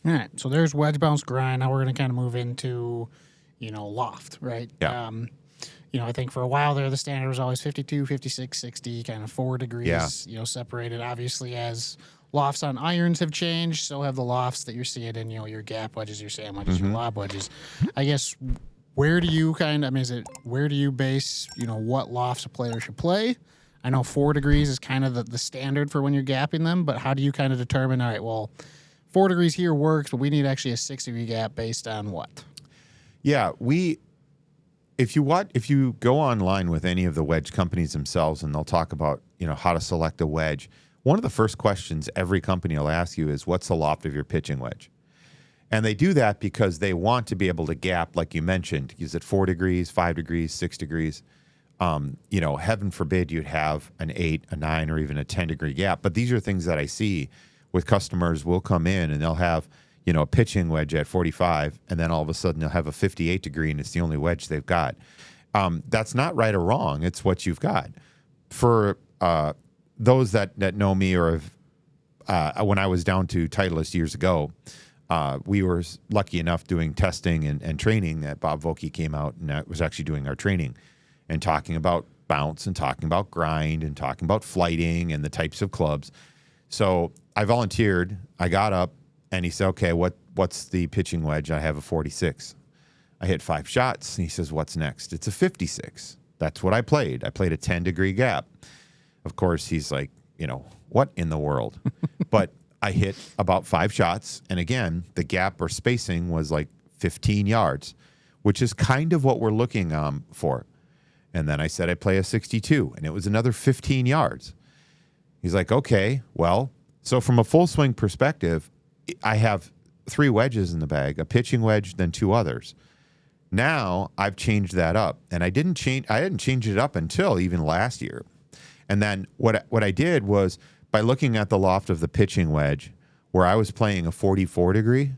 All right, so there's wedge bounce grind. Now we're going to kind of move into, loft, right? Yeah. I think for a while there, the standard was always 52, 56, 60, kind of 4 degrees, separated. Obviously, as lofts on irons have changed, so have the lofts that you're seeing in, your gap wedges, your sand wedges, your lob wedges. I guess, where do you where do you base, what lofts a player should play? I know 4 degrees is kind of the standard for when you're gapping them, but how do you kind of determine, all right, well, 4 degrees here works, but we need actually a 6-degree gap based on what? Yeah, if you go online with any of the wedge companies themselves and they'll talk about, how to select a wedge, one of the first questions every company will ask you is, what's the loft of your pitching wedge? And they do that because they want to be able to gap, like you mentioned. Is it 4 degrees, 5 degrees, 6 degrees? Heaven forbid you'd have an 8, a 9, or even a 10-degree gap. But these are things that I see with customers. Will come in and they'll have, a pitching wedge at 45, and then all of a sudden they'll have a 58 degree, and it's the only wedge they've got. That's not right or wrong. It's what you've got. For those that know me, or when I was down to Titleist years ago, we were lucky enough doing testing and training that Bob Vokey came out and was actually doing our training and talking about bounce and talking about grind and talking about flighting and the types of clubs. So I volunteered. I got up and he said, okay, what's the pitching wedge? I have a 46. I hit 5 shots. And he says, what's next? It's a 56. That's what I played. I played a 10-degree gap. Of course, he's like, what in the world? But I hit about 5 shots. And again, the gap or spacing was like 15 yards, which is kind of what we're looking for. And then I said I play a 62, and it was another 15 yards. He's like, okay, well, so from a full swing perspective, I have 3 wedges in the bag, a pitching wedge, then 2 others. Now I've changed that up, and I hadn't changed it up until even last year. And then what I did was, by looking at the loft of the pitching wedge, where I was playing a 44 degree,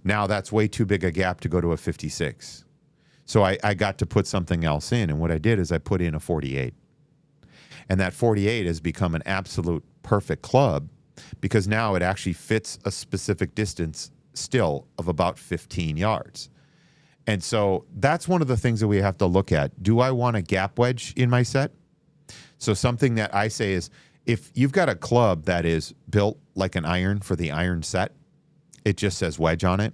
now that's way too big a gap to go to a 56. So I got to put something else in, and what I did is I put in a 48. And that 48 has become an absolute perfect club, because now it actually fits a specific distance still of about 15 yards. And so that's one of the things that we have to look at. Do I want a gap wedge in my set? So something that I say is, if you've got a club that is built like an iron for the iron set, it just says wedge on it.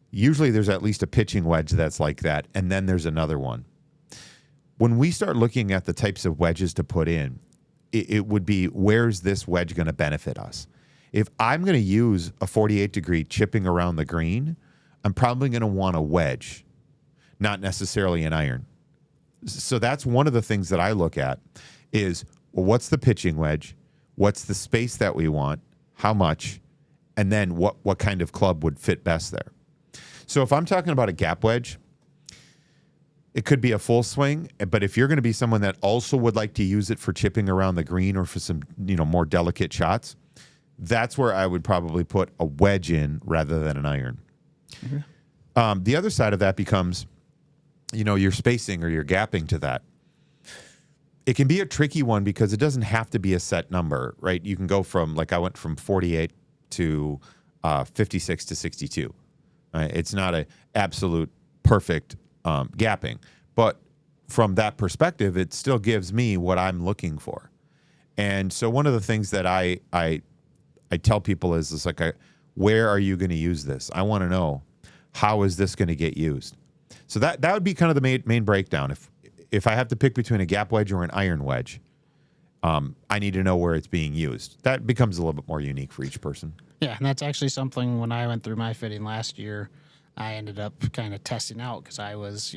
Usually there's at least a pitching wedge that's like that, and then there's another one. When we start looking at the types of wedges to put in, it would be, where's this wedge going to benefit us? If I'm going to use a 48-degree chipping around the green, I'm probably going to want a wedge, not necessarily an iron. So that's one of the things that I look at is, well, what's the pitching wedge? What's the space that we want? How much? And then what kind of club would fit best there? So if I'm talking about a gap wedge, it could be a full swing, but if you're going to be someone that also would like to use it for chipping around the green or for some, more delicate shots, that's where I would probably put a wedge in rather than an iron. Mm-hmm. The other side of that becomes, your spacing or your gapping to that. It can be a tricky one because it doesn't have to be a set number, right? You can go from, like I went from 48 to 56 to 62. It's not an absolute perfect gapping, but from that perspective, it still gives me what I'm looking for. And so one of the things that I tell people is like, where are you going to use this? I want to know, how is this going to get used? So that would be kind of the main breakdown. If I have to pick between a gap wedge or an iron wedge, I need to know where it's being used. That becomes a little bit more unique for each person. Yeah, and that's actually something when I went through my fitting last year, I ended up kind of testing out because I was,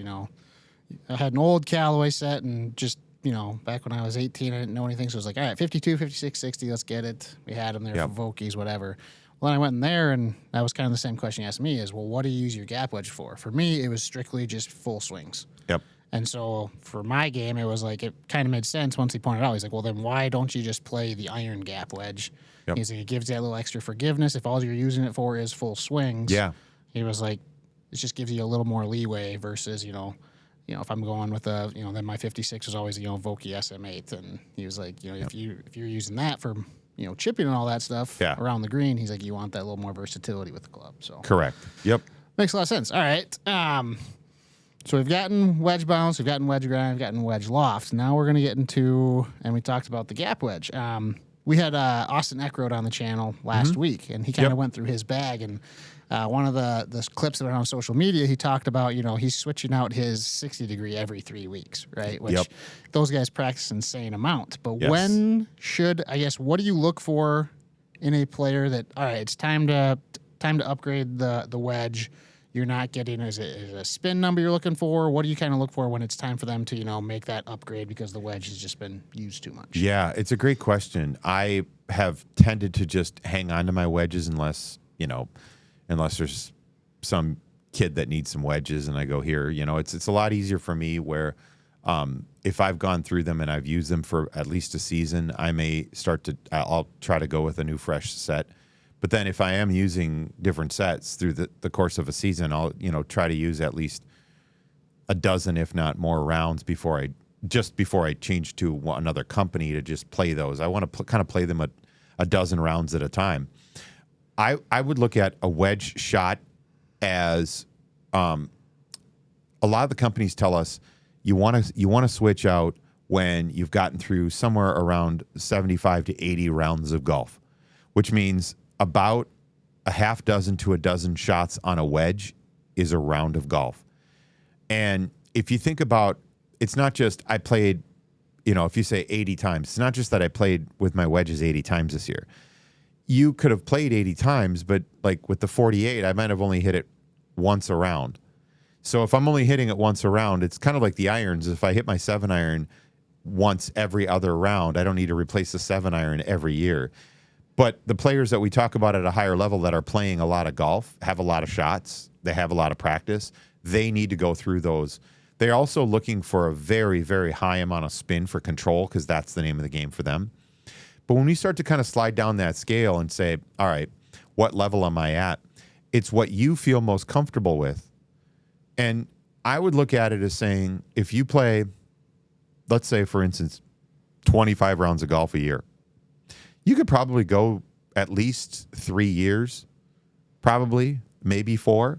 I had an old Callaway set and just, back when I was 18, I didn't know anything. So I was like, all right, 52, 56, 60, let's get it. We had them there for Vokies, whatever. Well, then I went in there, and that was kind of the same question you asked me is, well, what do you use your gap wedge for? For me, it was strictly just full swings. Yep. And so for my game, it was like, it kind of made sense once he pointed out. He's like, well, then why don't you just play the iron gap wedge? Yep. He's like, it gives you that little extra forgiveness if all you're using it for is full swings. Yeah. He was like, it just gives you a little more leeway versus, if I'm going with then my 56 was always, Vokey SM8. And he was like, if you're using that for, chipping and all that stuff Yeah. around the green. He's like, you want that little more versatility with the club. So Correct. Yep. makes a lot of sense. All right. So we've gotten wedge bounce, we've gotten wedge grind, we've gotten wedge loft. Now we're going to get into, and we talked about the gap wedge. We had Austin Eckroat on the channel last week, and he kind of went through his bag. And one of the clips that were on social media, he talked about, he's switching out his 60 degree every 3 weeks, right? Which those guys practice insane amount. But when should, what do you look for in a player that, all right, it's time to upgrade the wedge? You're not getting, is it a spin number you're looking for? What do you kind of look for when it's time for them to, make that upgrade because the wedge has just been used too much? Yeah, it's a great question. I have tended to just hang on to my wedges unless there's some kid that needs some wedges and I go here. It's a lot easier for me where if I've gone through them and I've used them for at least a season, I'll try to go with a new fresh set. But then if I am using different sets through the course of a season, I'll, try to use at least a dozen, if not more rounds before I change to another company to just play those. I want to kind of play them a dozen rounds at a time. I would look at a wedge shot as a lot of the companies tell us you want to switch out when you've gotten through somewhere around 75 to 80 rounds of golf, which means about a half dozen to a dozen shots on a wedge is a round of golf. And if you think about, it's not just I played, if you say 80 times, it's not just that I played with my wedges 80 times this year. You could have played 80 times, but like with the 48, I might have only hit it once a round. So if I'm only hitting it once a round, it's kind of like the irons. If I hit my 7-iron once every other round, I don't need to replace the 7-iron every year. But the players that we talk about at a higher level that are playing a lot of golf, have a lot of shots, they have a lot of practice, they need to go through those. They're also looking for a very, very high amount of spin for control because that's the name of the game for them. But when we start to kind of slide down that scale and say, all right, what level am I at? It's what you feel most comfortable with. And I would look at it as saying, if you play, let's say, for instance, 25 rounds of golf a year, you could probably go at least 3 years, probably, maybe 4,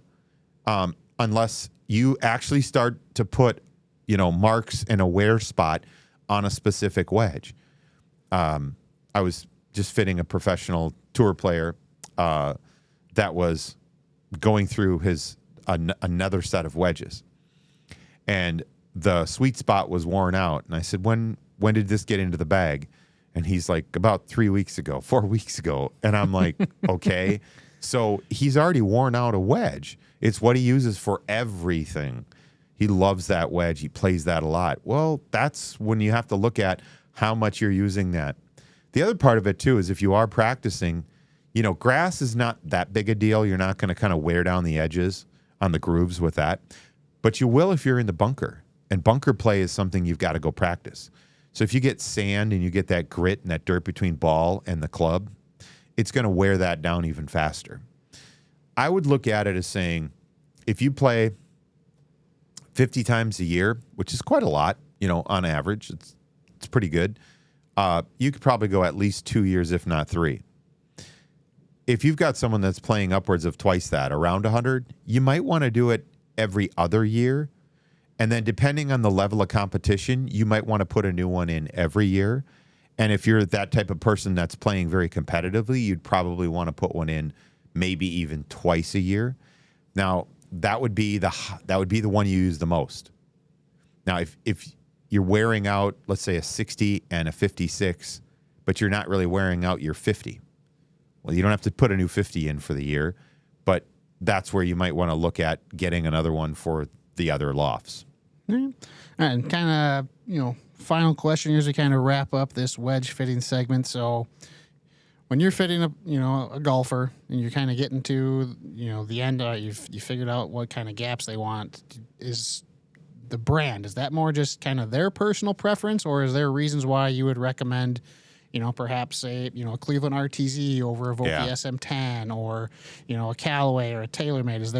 unless you actually start to put, marks and a wear spot on a specific wedge. I was just fitting a professional tour player that was going through another set of wedges, and the sweet spot was worn out. And I said, when did this get into the bag? And he's like, about 3 weeks ago, 4 weeks ago. And I'm like, okay. So he's already worn out a wedge. It's what he uses for everything. He loves that wedge. He plays that a lot. Well, that's when you have to look at how much you're using that. The other part of it, too, is if you are practicing, grass is not that big a deal. You're not going to kind of wear down the edges on the grooves with that. But you will if you're in the bunker. And bunker play is something you've got to go practice. So if you get sand and you get that grit and that dirt between ball and the club, it's going to wear that down even faster. I would look at it as saying, if you play 50 times a year, which is quite a lot, on average, it's pretty good. You could probably go at least 2 years, if not 3. If you've got someone that's playing upwards of twice that, around 100, you might want to do it every other year. And then depending on the level of competition, you might want to put a new one in every year. And if you're that type of person that's playing very competitively, you'd probably want to put one in maybe even twice a year. Now, that would be the one you use the most. Now, if you're wearing out, let's say, a 60 and a 56, but you're not really wearing out your 50, well, you don't have to put a new 50 in for the year, but that's where you might want to look at getting another one for the other lofts. And kind of, final question here as we kind of wrap up this wedge fitting segment. So when you're fitting a golfer and you're kind of getting to, the end, you figured out what kind of gaps they want. Is the brand, is that more just kind of their personal preference, or is there reasons why you would recommend, perhaps a Cleveland RTZ over a Vokey SM10 or, a Callaway or a TaylorMade? Is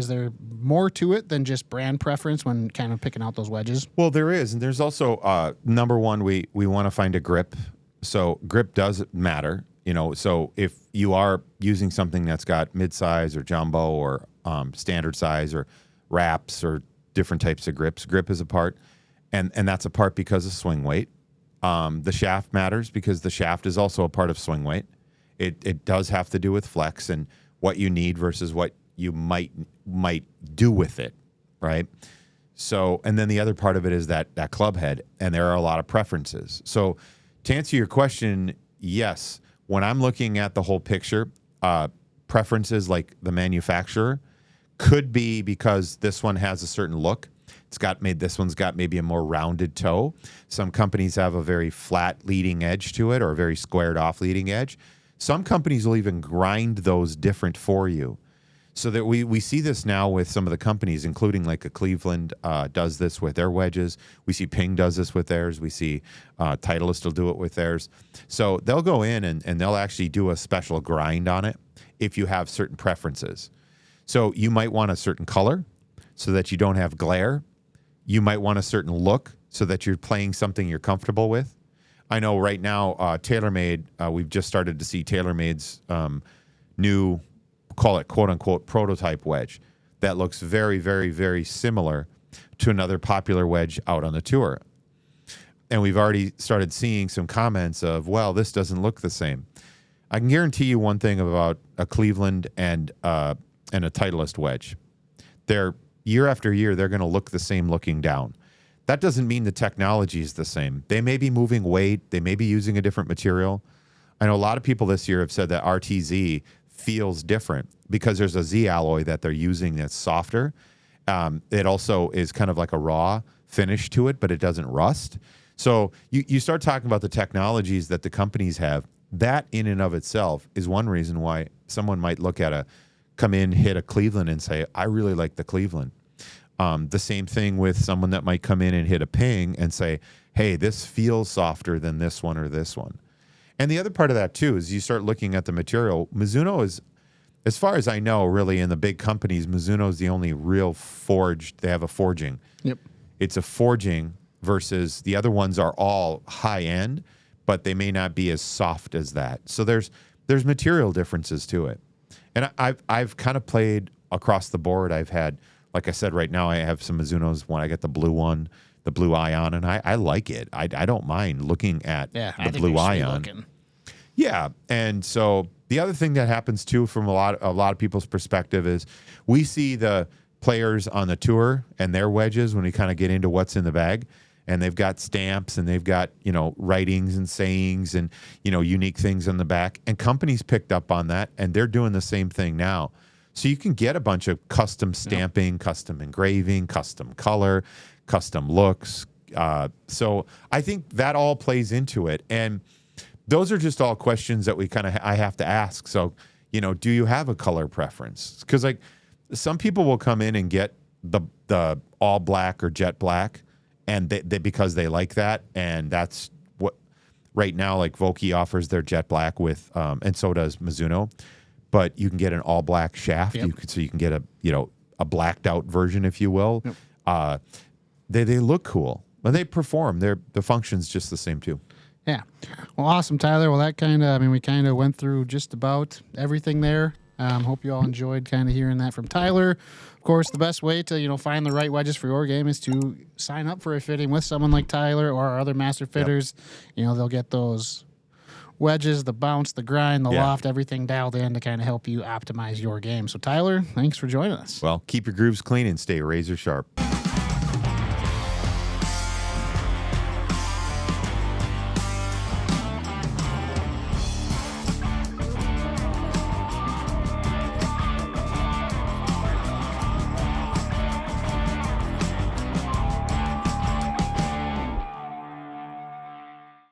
there more to it than just brand preference when kind of picking out those wedges? Well, there is. And there's also, number one, we want to find a grip. So grip does matter. So if you are using something that's got mid-size or jumbo or standard size or wraps or different types of grips, grip is a part, and that's a part because of swing weight. The shaft matters because the shaft is also a part of swing weight. It does have to do with flex and what you need versus what you might do with it, right? So, and then the other part of it is that club head, and there are a lot of preferences. So to answer your question, yes, when I'm looking at the whole picture, preferences like the manufacturer could be because this one has a certain look. This one's got maybe a more rounded toe. Some companies have a very flat leading edge to it or a very squared off leading edge. Some companies will even grind those different for you. So that we see this now with some of the companies, including like a Cleveland does this with their wedges. We see Ping does this with theirs. We see Titleist will do it with theirs. So they'll go in and they'll actually do a special grind on it if you have certain preferences. So you might want a certain color so that you don't have glare. You might want a certain look so that you're playing something you're comfortable with. I know right now, TaylorMade, we've just started to see TaylorMade's new, call it quote unquote prototype wedge that looks very, very, very similar to another popular wedge out on the tour. And we've already started seeing some comments of, well, this doesn't look the same. I can guarantee you one thing about a Cleveland and a Titleist wedge. They're year after year, they're going to look the same looking down. That doesn't mean the technology is the same. They may be moving weight. They may be using a different material. I know a lot of people this year have said that RTZ feels different because there's a Z alloy that they're using that's softer. It also is kind of like a raw finish to it, but it doesn't rust. So you start talking about the technologies that the companies have. That in and of itself is one reason why someone might look at come in, hit a Cleveland and say, I really like the Cleveland. The same thing with someone that might come in and hit a Ping and say, hey, this feels softer than this one or this one. And the other part of that, too, is you start looking at the material. Mizuno is, as far as I know, really in the big companies, Mizuno is the only real forged. They have a forging. Yep. It's a forging versus the other ones are all high end, but they may not be as soft as that. So there's material differences to it. And I've kind of played across the board. I've had, like I said, right now I have some Mizunos. When I get the blue one, the blue Ion, and I like it. I don't mind looking at the blue Ion. Yeah, and so the other thing that happens too, from a lot of people's perspective, is we see the players on the tour and their wedges when we kind of get into what's in the bag, and they've got stamps and they've got writings and sayings and unique things on the back, and companies picked up on that and they're doing the same thing now. So you can get a bunch of custom stamping, custom engraving, custom color, custom looks. So I think that all plays into it. And those are just all questions that I have to ask. So, do you have a color preference? Because like some people will come in and get the all black or jet black, and they because they like that. And that's what right now, like Vokey offers their jet black with, and so does Mizuno. But you can get an all black shaft. Yep. So you can get a blacked out version, if you will. Yep. They look cool. Well, they perform. The function's just the same too. Yeah. Well, awesome, Tyler. Well, we kind of went through just about everything there. Hope you all enjoyed kind of hearing that from Tyler. Of course, the best way to, find the right wedges for your game is to sign up for a fitting with someone like Tyler or our other master fitters. Yep. They'll get those wedges, the bounce, the grind, the loft, everything dialed in to kind of help you optimize your game. So, Tyler, thanks for joining us. Well, keep your grooves clean and stay razor sharp.